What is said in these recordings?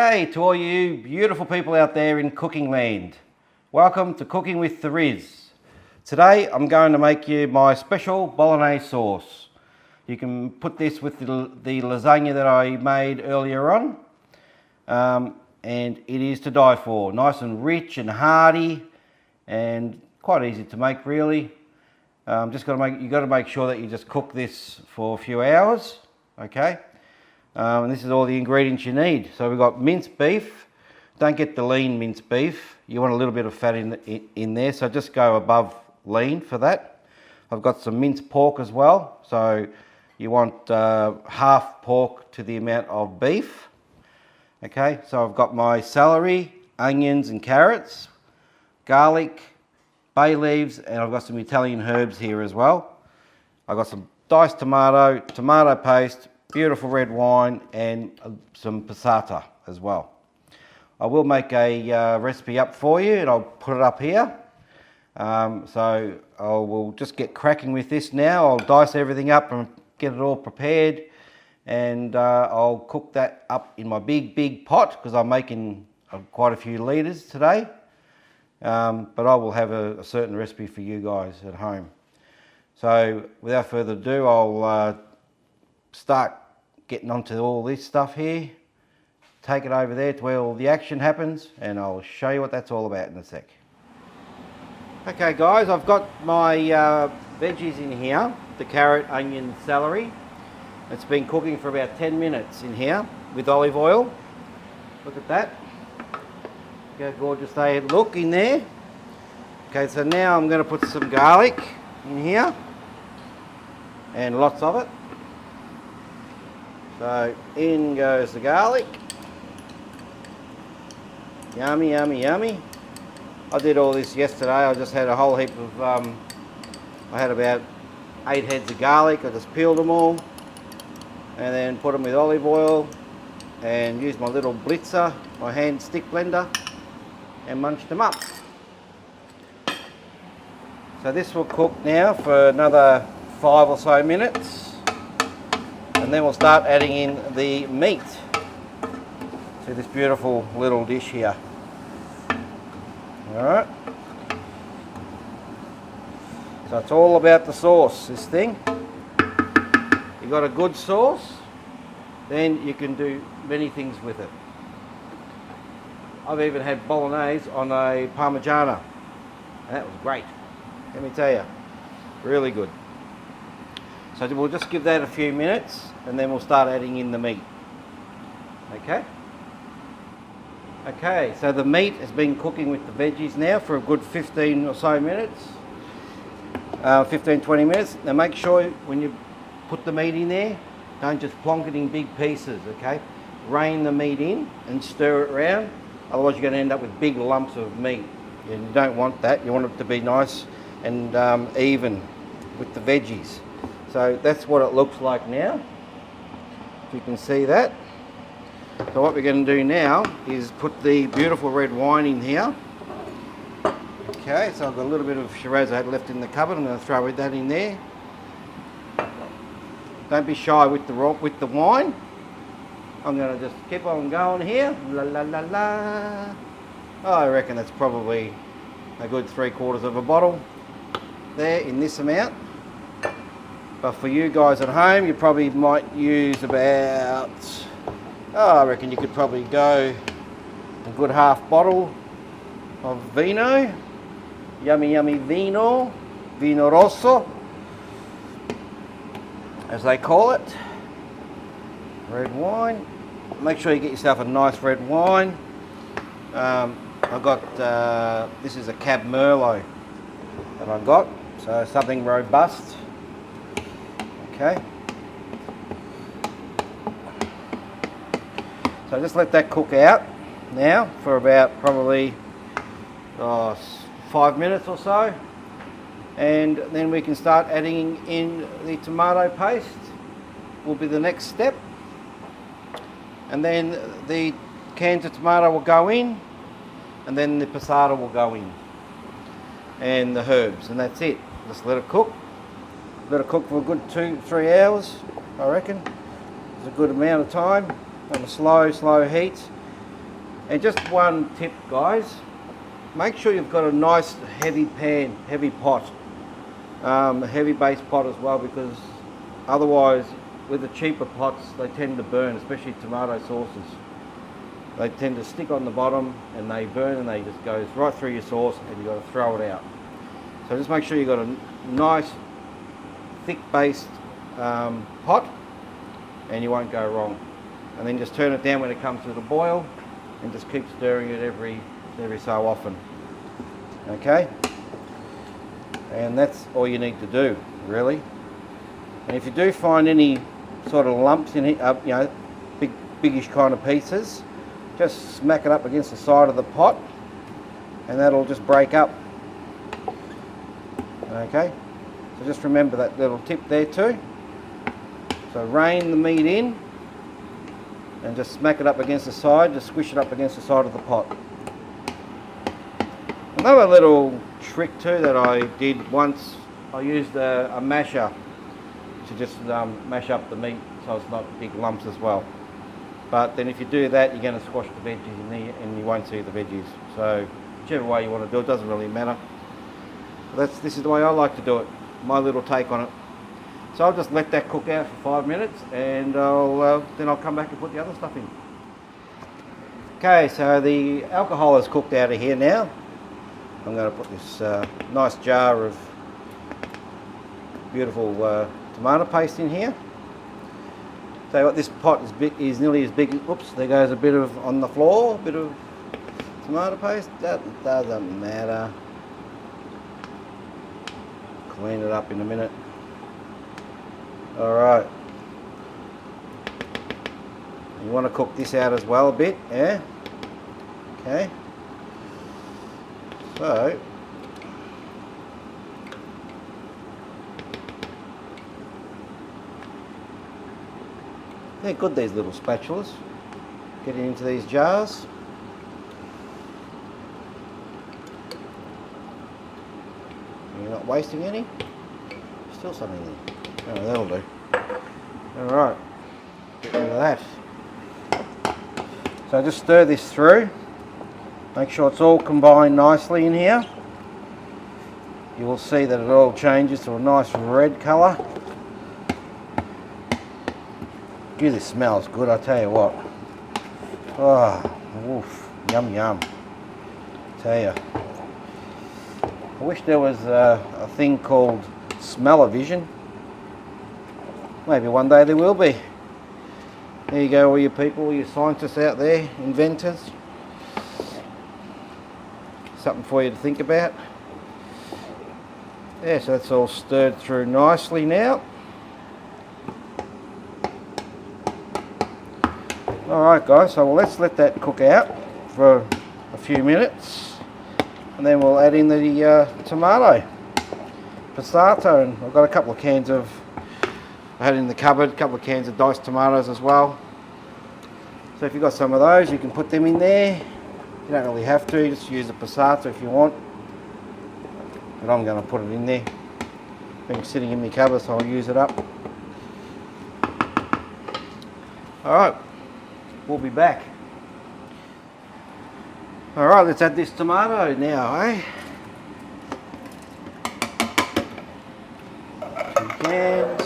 G'day to all you beautiful people out there in cooking land. Welcome to Cooking with the Riz. Today I'm going to make you my special Bolognaise sauce. You can put this with the lasagna that I made earlier on. And it is to die for. Nice and rich and hearty and quite easy to make really. You've got to make sure that you just cook this for a few hours, okay? And this is all the ingredients you need. So we've got minced beef. Don't get the lean minced beef. You want a little bit of fat in there, so just go above lean for that. I've got some minced pork as well. So you want half pork to the amount of beef. Okay, so I've got my celery, onions and carrots, garlic, bay leaves, and I've got some Italian herbs here as well. I've got some diced tomato paste, beautiful red wine, and some passata as well. I will make a recipe up for you and I'll put it up here. So I will just get cracking with this now. I'll dice everything up and get it all prepared, and I'll cook that up in my big pot because I'm making quite a few litres today. But I will have a certain recipe for you guys at home. So without further ado, I'll start getting onto all this stuff here, take it over there to where all the action happens, and I'll show you what that's all about in a sec. Okay guys, I've got my veggies in here, the carrot, onion, celery. It's been cooking for about 10 minutes in here with olive oil. Look at that. Look how gorgeous they look in there. Okay, so now I'm going to put some garlic in here, and lots of it. So in goes the garlic. Yummy, yummy, yummy. I did all this yesterday. I just had a whole heap of, I had about 8 heads of garlic. I just peeled them all and then put them with olive oil and used my little blitzer, my hand stick blender, and munched them up. So this will cook now for another 5 or so minutes. And then we'll start adding in the meat to this beautiful little dish here. Alright. So it's all about the sauce, this thing. You got a good sauce, then you can do many things with it. I've even had Bolognaise on a Parmigiana, and that was great. Let me tell you, really good. So we'll just give that a few minutes and then we'll start adding in the meat. Okay? Okay, so the meat has been cooking with the veggies now for a good 15 or so minutes. 15-20 minutes. Now make sure when you put the meat in there, don't just plonk it in big pieces, okay? Rein the meat in and stir it around. Otherwise you're going to end up with big lumps of meat. And you don't want that. You want it to be nice and even with the veggies. So that's what it looks like now, if you can see that. So what we're going to do now is put the beautiful red wine in here. Okay, so I've got a little bit of Shiraz I had left in the cupboard. I'm going to throw that in there. Don't be shy with the wine. I'm going to just keep on going here. La la la la. Oh, I reckon that's probably a good 3/4 of a bottle there in this amount. But for you guys at home, you probably might use about, I reckon you could probably go a good half bottle of vino. Yummy, yummy vino. Vino rosso, as they call it. Red wine. Make sure you get yourself a nice red wine. I've got, this is a Cab Merlot that I got. So something robust. Okay, so just let that cook out now for about probably 5 minutes or so, and then we can start adding in the tomato paste. Will be the next step, and then the cans of tomato will go in, and then the passata will go in, and the herbs, and that's it. Just let it cook. Let it cook for a good 2-3 hours, I reckon. It's a good amount of time on a slow heat. And just one tip, guys, make sure you've got a nice heavy pan, heavy pot, a heavy base pot as well, because otherwise with the cheaper pots they tend to burn, especially tomato sauces. They tend to stick on the bottom and they burn, and they just goes right through your sauce and you've got to throw it out. So just make sure you've got a nice thick based pot and you won't go wrong. And then just turn it down when it comes to the boil and just keep stirring it every so often. Okay? And that's all you need to do, really. And if you do find any sort of lumps in it, you know, biggish kind of pieces, just smack it up against the side of the pot and that'll just break up. Okay? So just remember that little tip there too. So rein the meat in and just smack it up against the side, just squish it up against the side of the pot. Another little trick too that I did once, I used a masher to just mash up the meat so it's not big lumps as well. But then if you do that, you're going to squash the veggies in there and you won't see the veggies. So whichever way you want to do it, doesn't really matter. This is the way I like to do it, my little take on it. So I'll just let that cook out for 5 minutes and then I'll come back and put the other stuff in. Okay, so the alcohol is cooked out of here now. I'm going to put this nice jar of beautiful tomato paste in here. So this pot is nearly as big. Oops, there goes a bit of on the floor, a bit of tomato paste. That doesn't matter. Clean it up in a minute. Alright. You want to cook this out as well a bit, yeah? Okay. So, they're good, these little spatulas. Getting into these jars. You're not wasting any. Still something there. Oh, that'll do. Alright, get rid of that. So just stir this through. Make sure it's all combined nicely in here. You will see that it all changes to a nice red colour. Gee, this smells good, I tell you what. Oh, woof, yum yum. I tell you. I wish there was a thing called smell-o-vision. Maybe one day there will be. There you go, all you people, all you scientists out there, inventors. Something for you to think about. Yeah, so that's all stirred through nicely now. Alright guys, so let's let that cook out for a few minutes. And then we'll add in the tomato. Passato, and I've got a couple of cans of, I had in the cupboard, a couple of cans of diced tomatoes as well. So if you've got some of those, you can put them in there. You don't really have to, just use the passato if you want. But I'm going to put it in there. Been sitting in my cupboard, so I'll use it up. Alright, we'll be back. Alright, let's add this tomato now, eh? 2 cans.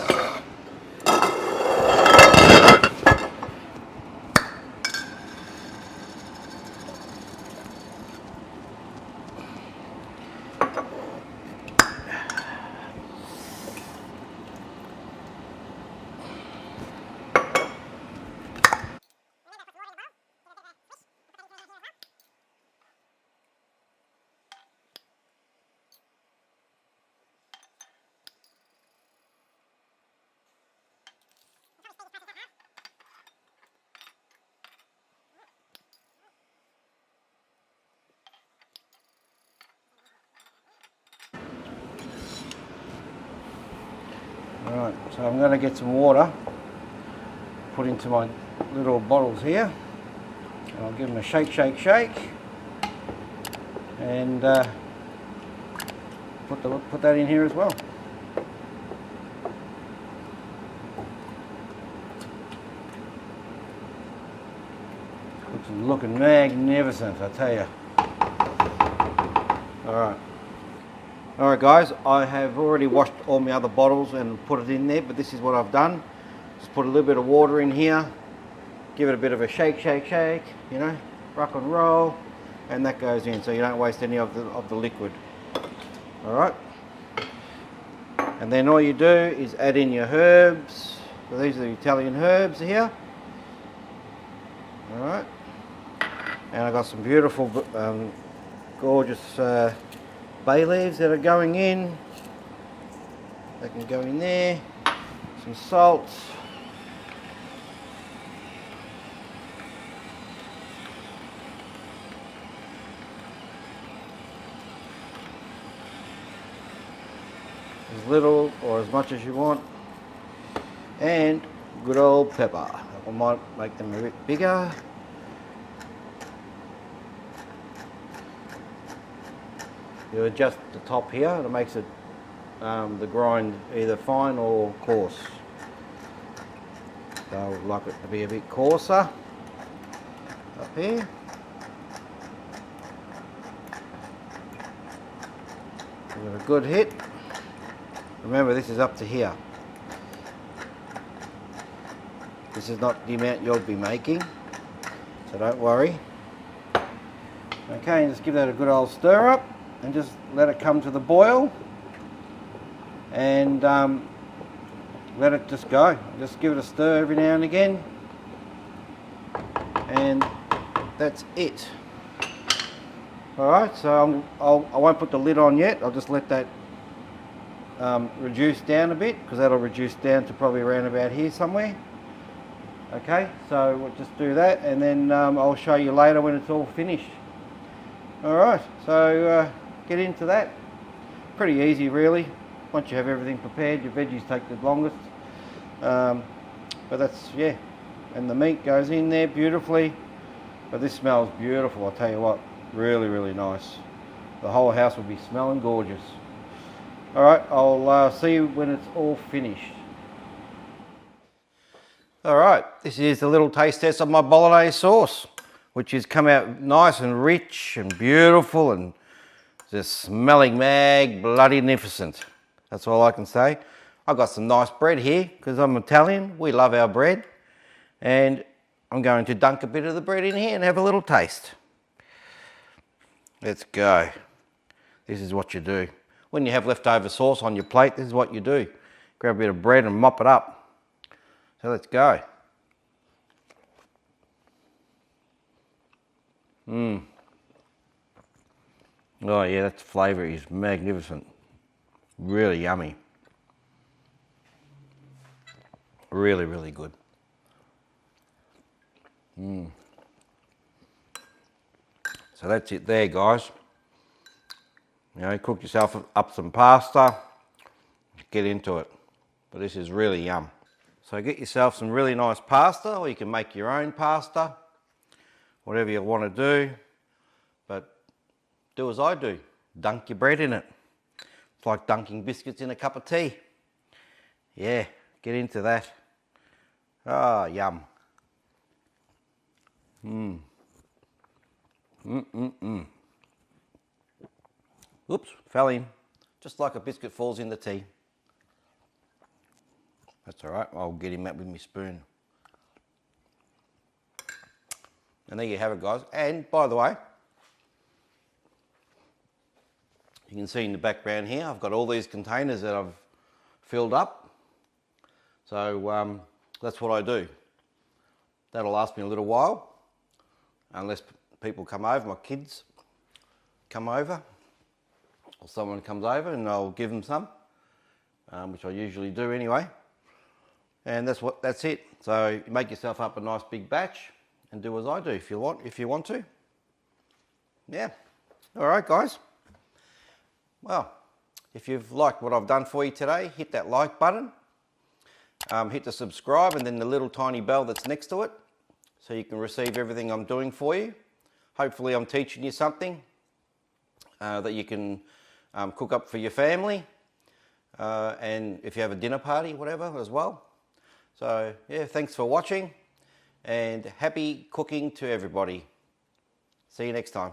Right, so I'm going to get some water, put into my little bottles here, and I'll give them a shake, shake, shake, and put that in here as well. Cook It's looking magnificent, I tell you. Alright guys, I have already washed all my other bottles and put it in there, but this is what I've done. Just put a little bit of water in here, give it a bit of a shake, you know, rock and roll, and that goes in so you don't waste any of the liquid. Alright. And then all you do is add in your herbs. So these are the Italian herbs here. Alright. And I've got some beautiful, gorgeous bay leaves that are going in. They can go in there. Some salt. As little or as much as you want. And good old pepper. I might make them a bit bigger. You adjust the top here and it makes it the grind either fine or coarse. So I would like it to be a bit coarser up here. Give it a good hit. Remember, this is up to here. This is not the amount you'll be making, so don't worry. Okay, and just give that a good old stir up and just let it come to the boil and let it just go. Just give it a stir every now and again, and that's it. Alright, so I won't put the lid on yet. I'll just let that reduce down a bit, because that'll reduce down to probably around about here somewhere. Okay, so we'll just do that, and then I'll show you later when it's all finished. Alright, so get into that. Pretty easy really. Once you have everything prepared, your veggies take the longest. But that's, yeah. And the meat goes in there beautifully. But this smells beautiful, I'll tell you what. Really, really nice. The whole house will be smelling gorgeous. Alright, I'll see you when it's all finished. Alright, this is the little taste test of my Bolognaise sauce, which has come out nice and rich and beautiful and just smelling bloody-nificent. That's all I can say. I've got some nice bread here because I'm Italian. We love our bread. And I'm going to dunk a bit of the bread in here and have a little taste. Let's go. This is what you do. When you have leftover sauce on your plate, this is what you do. Grab a bit of bread and mop it up. So let's go. Oh yeah, that flavour is magnificent. Really yummy. Really, really good. So that's it there, guys. You know, cook yourself up some pasta, get into it. But this is really yum. So get yourself some really nice pasta, or you can make your own pasta, whatever you want to do. But do as I do, dunk your bread in it. It's like dunking biscuits in a cup of tea. Yeah, get into that. Ah, yum. Oops, fell in. Just like a biscuit falls in the tea. That's all right, I'll get him out with my spoon. And there you have it, guys. And by the way, you can see in the background here, I've got all these containers that I've filled up. So that's what I do. That'll last me a little while, unless people come over, my kids come over, or someone comes over and I'll give them some, which I usually do anyway. And that's it. So you make yourself up a nice big batch and do as I do if you want to. Yeah. All right, guys. Well, if you've liked what I've done for you today, hit that like button. Hit the subscribe and then the little tiny bell that's next to it so you can receive everything I'm doing for you. Hopefully I'm teaching you something that you can cook up for your family and if you have a dinner party, whatever, as well. So yeah, thanks for watching, and happy cooking to everybody. See you next time.